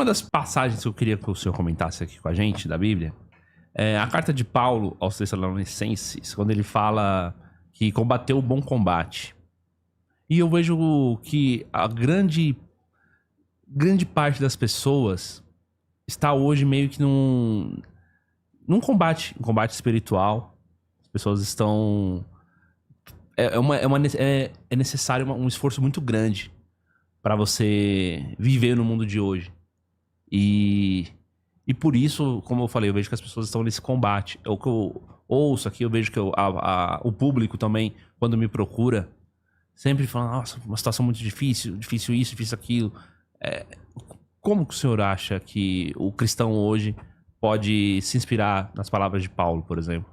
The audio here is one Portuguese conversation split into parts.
Uma das passagens que eu queria que o senhor comentasse aqui com a gente, da Bíblia, é a carta de Paulo aos Tessalonicenses, quando ele fala que combateu o bom combate. E eu vejo que a grande parte das pessoas está hoje meio que num combate, um combate espiritual. As pessoas estão... É necessário um esforço muito grande para você viver no mundo de hoje. E por isso, como eu falei, eu vejo que as pessoas estão nesse combate. É o que eu ouço aqui, eu vejo que o público também, quando me procura, sempre fala, nossa, uma situação muito difícil isso, difícil aquilo. Como que o senhor acha que o cristão hoje pode se inspirar nas palavras de Paulo, por exemplo?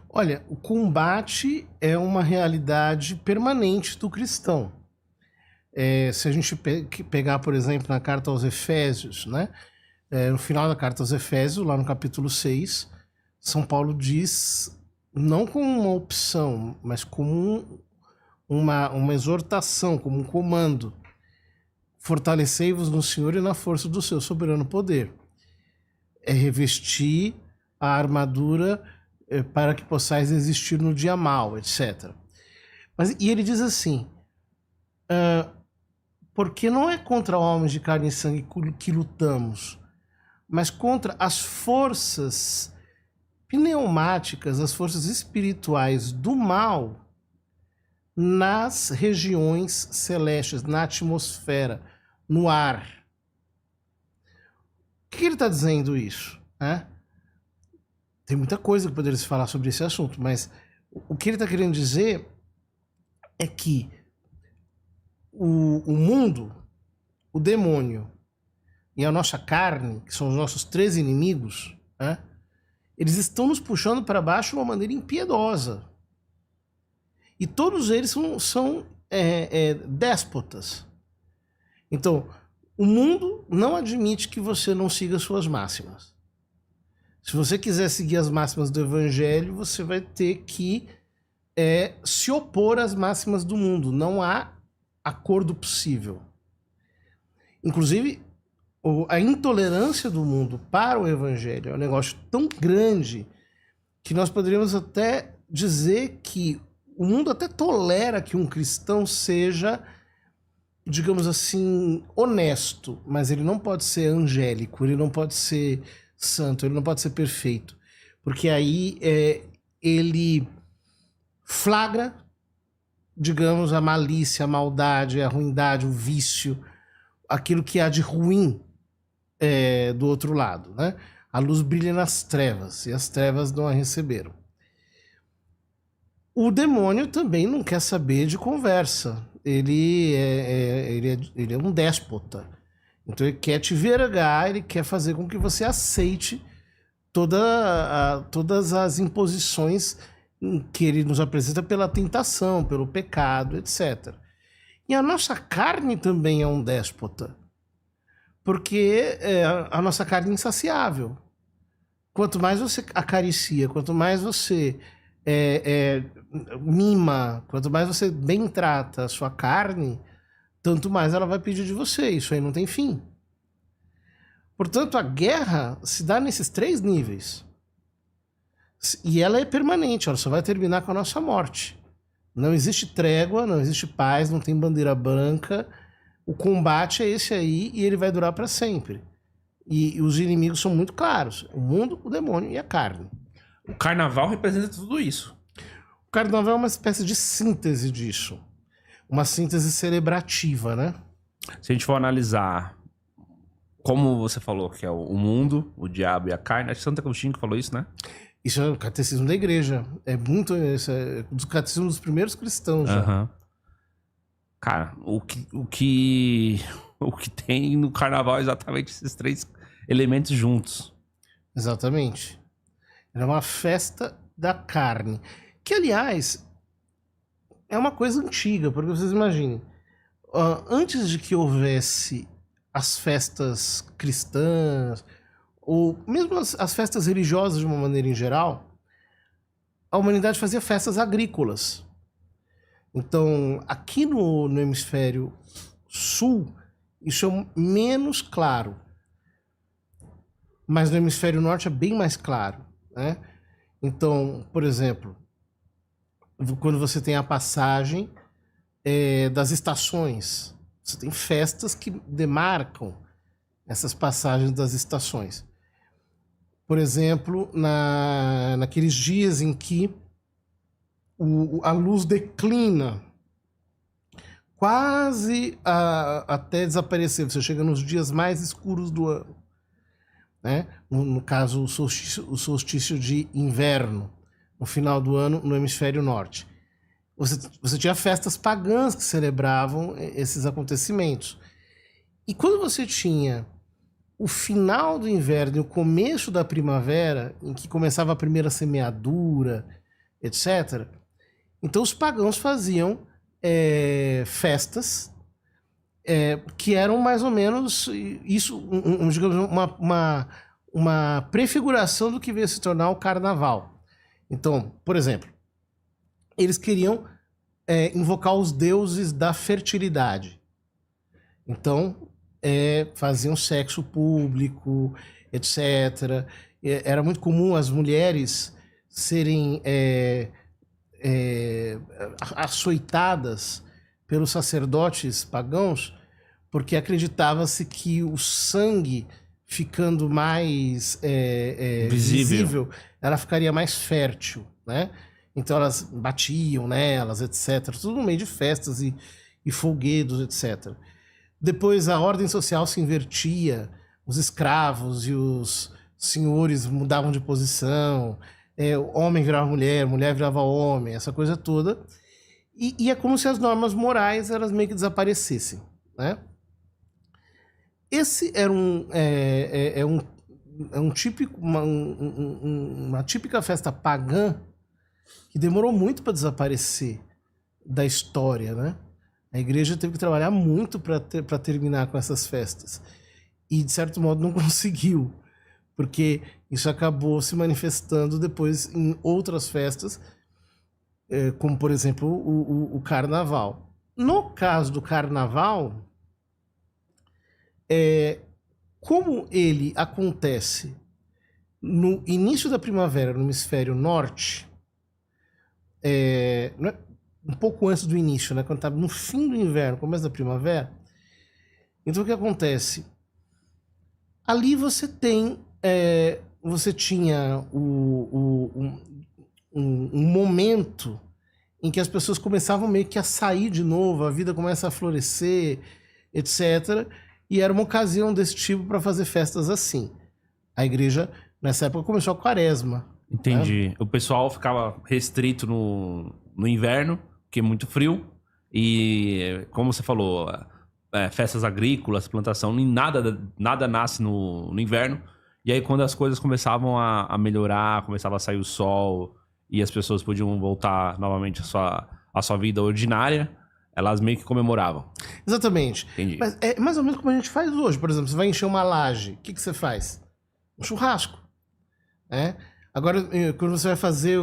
Olha, o combate é uma realidade permanente do cristão. Se a gente pegar, por exemplo, na carta aos Efésios, né? No final da carta aos Efésios, lá no capítulo 6, São Paulo diz, não como uma opção, mas como uma exortação, como um comando. Fortalecei-vos no Senhor e na força do seu soberano poder. É revestir a armadura para que possais resistir no dia mau, etc. E ele diz assim, porque não é contra homens de carne e sangue que lutamos, mas contra as forças pneumáticas, as forças espirituais do mal nas regiões celestes, na atmosfera, no ar. O que ele está dizendo isso? Tem muita coisa que poderia se falar sobre esse assunto, mas o que ele está querendo dizer é que o mundo, o demônio e a nossa carne, que são os nossos três inimigos, eles estão nos puxando para baixo de uma maneira impiedosa. E todos eles são déspotas. Então, o mundo não admite que você não siga suas máximas. Se você quiser seguir as máximas do Evangelho, você vai ter que se opor às máximas do mundo. Não há acordo possível. Inclusive, a intolerância do mundo para o Evangelho é um negócio tão grande que nós poderíamos até dizer que o mundo até tolera que um cristão seja, digamos assim, honesto, mas ele não pode ser angélico, ele não pode ser santo, ele não pode ser perfeito, porque aí ele flagra, digamos, a malícia, a maldade, a ruindade, o vício, aquilo que há de ruim do outro lado, né? A luz brilha nas trevas e as trevas não a receberam. O demônio também não quer saber de conversa. Ele é um déspota. Então ele quer te vergar, ele quer fazer com que você aceite todas as imposições que ele nos apresenta pela tentação, pelo pecado, etc. E a nossa carne também é um déspota. Porque a nossa carne é insaciável. Quanto mais você acaricia, quanto mais você mima, quanto mais você bem trata a sua carne, tanto mais ela vai pedir de você. Isso aí não tem fim. Portanto, a guerra se dá nesses três níveis. E ela é permanente, ela só vai terminar com a nossa morte. Não existe trégua, não existe paz, não tem bandeira branca. O combate é esse aí e ele vai durar para sempre. E os inimigos são muito claros. O mundo, o demônio e a carne. O carnaval representa tudo isso. O carnaval é uma espécie de síntese disso. Uma síntese celebrativa, né? Se a gente for analisar, como você falou, que é o mundo, o diabo e a carne, acho que Santo Agostinho que falou isso, né? Isso é o catecismo da igreja. É muito... do catecismo dos primeiros cristãos já. Cara, o que tem no carnaval é exatamente esses três elementos juntos. Exatamente. Era uma festa da carne. Que, aliás, é uma coisa antiga, porque vocês imaginem. Antes de que houvesse as festas cristãs, ou mesmo as festas religiosas de uma maneira em geral, a humanidade fazia festas agrícolas. Então, aqui no hemisfério sul, isso é menos claro. Mas no hemisfério norte é bem mais claro, né? Então, por exemplo, quando você tem a passagem das estações, você tem festas que demarcam essas passagens das estações. Por exemplo, naqueles dias em que a luz declina quase até desaparecer, você chega nos dias mais escuros do ano, né? No caso, o solstício de inverno, no final do ano, no hemisfério norte. Você tinha festas pagãs que celebravam esses acontecimentos. E quando você tinha o final do inverno e o começo da primavera, em que começava a primeira semeadura, etc., então os pagãos faziam festas que eram mais ou menos isso, digamos, uma prefiguração do que veio se tornar o carnaval. Então, por exemplo, eles queriam invocar os deuses da fertilidade. Então, faziam sexo público, etc. Era muito comum as mulheres serem açoitadas pelos sacerdotes pagãos, porque acreditava-se que o sangue ficando mais visível, ela ficaria mais fértil, né? Então elas batiam nelas, etc. Tudo no meio de festas e folguedos, etc. Depois a ordem social se invertia, os escravos e os senhores mudavam de posição, o homem virava mulher, mulher virava homem, essa coisa toda. E é como se as normas morais elas meio que desaparecessem, né? Esse era uma típica festa pagã que demorou muito para desaparecer da história, né? A igreja teve que trabalhar muito para terminar com essas festas. E, de certo modo, não conseguiu, porque isso acabou se manifestando depois em outras festas, como, por exemplo, o carnaval. No caso do carnaval, como ele acontece no início da primavera no hemisfério norte, um pouco antes do início, né, quando está no fim do inverno, começo da primavera, então o que acontece? Ali você tinha um momento em que as pessoas começavam meio que a sair de novo, a vida começa a florescer, etc. E era uma ocasião desse tipo para fazer festas assim. A igreja, nessa época, começou a quaresma. Entendi. Né? O pessoal ficava restrito no inverno, porque é muito frio. E, como você falou, festas agrícolas, plantação, nada nasce no inverno. E aí, quando as coisas começavam a melhorar, começava a sair o sol e as pessoas podiam voltar novamente à sua vida ordinária, elas meio que comemoravam. Exatamente. Entendi. Mas é mais ou menos como a gente faz hoje. Por exemplo, você vai encher uma laje, o que você faz? Um churrasco. Né? Agora, quando você vai fazer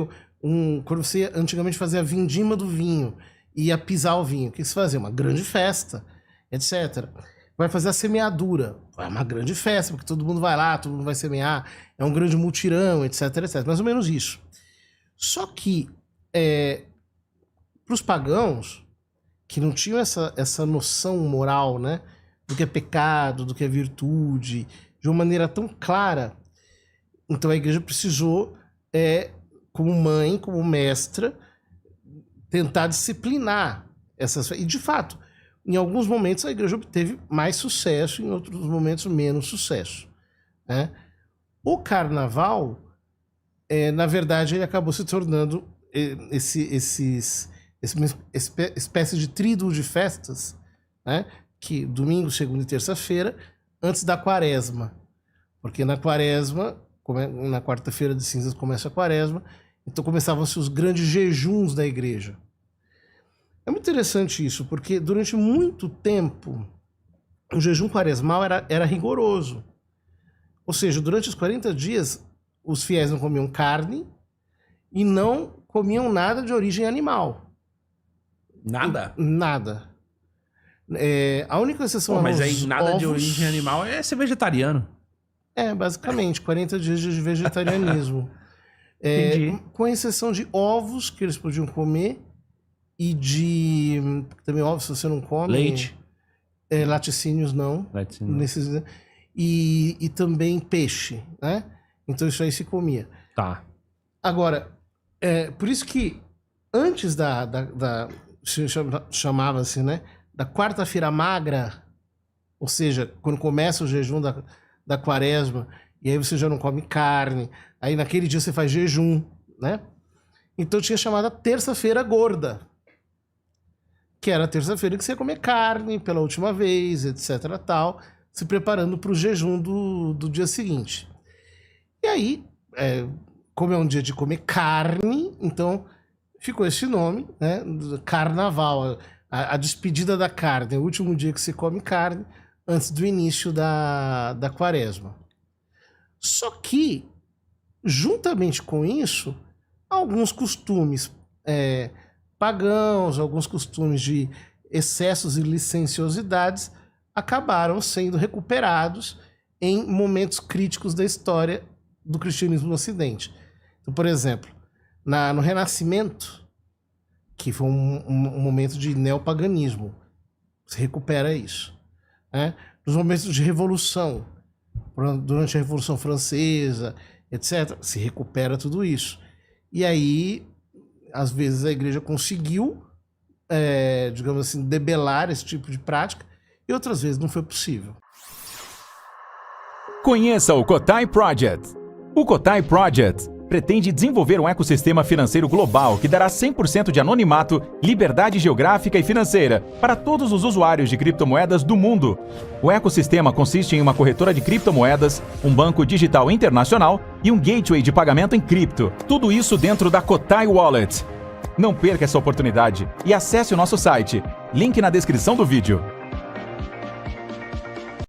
quando você antigamente fazia a vindima do vinho, ia pisar o vinho, o que você fazia? Uma grande festa, etc. Vai fazer a semeadura, é uma grande festa, porque todo mundo vai lá, todo mundo vai semear, é um grande mutirão, etc, etc. Mais ou menos isso. Só que, para os pagãos, que não tinham essa noção moral, né, do que é pecado, do que é virtude, de uma maneira tão clara, então a igreja precisou, como mãe, como mestra, tentar disciplinar essas... E, de fato, em alguns momentos a igreja obteve mais sucesso, em outros momentos menos sucesso. Né? O carnaval, na verdade, ele acabou se tornando uma espécie de tríduo de festas, né? Que domingo, segunda e terça-feira, antes da quaresma. Porque na quaresma, na quarta-feira de cinzas começa a quaresma, então começavam-se os grandes jejuns da igreja. É muito interessante isso, porque durante muito tempo o jejum quaresmal era rigoroso. Ou seja, durante os 40 dias, os fiéis não comiam carne e não comiam nada de origem animal. Nada? Nada. A única exceção mas aí nada ovos, de origem animal é ser vegetariano. Basicamente, 40 dias de vegetarianismo. Entendi. Com exceção de ovos que eles podiam comer e de... Também ovos, se você não come... Leite. Laticínios não. Laticínio. E também peixe, né? Então isso aí se comia. Tá. Agora, por isso que antes chamava-se, né? Da quarta-feira magra, ou seja, quando começa o jejum da quaresma, e aí você já não come carne, aí naquele dia você faz jejum, né? Então tinha chamada terça-feira gorda, que era a terça-feira que você ia comer carne pela última vez, etc, tal, se preparando para o jejum do dia seguinte. E aí, como é um dia de comer carne, então ficou esse nome, né? Carnaval, a despedida da carne, é o último dia que se come carne antes do início da quaresma. Só que, juntamente com isso, alguns costumes pagãos, alguns costumes de excessos e licenciosidades acabaram sendo recuperados em momentos críticos da história do cristianismo no Ocidente. Então, por exemplo, no Renascimento, que foi um momento de neopaganismo, se recupera isso, né? Nos momentos de revolução, durante a Revolução Francesa, etc., se recupera tudo isso. E aí, às vezes, a igreja conseguiu, digamos assim, debelar esse tipo de prática, e outras vezes não foi possível. Conheça o Cotai Project. O Cotai Project pretende desenvolver um ecossistema financeiro global que dará 100% de anonimato, liberdade geográfica e financeira para todos os usuários de criptomoedas do mundo. O ecossistema consiste em uma corretora de criptomoedas, um banco digital internacional e um gateway de pagamento em cripto. Tudo isso dentro da Cotai Wallet. Não perca essa oportunidade e acesse o nosso site. Link na descrição do vídeo.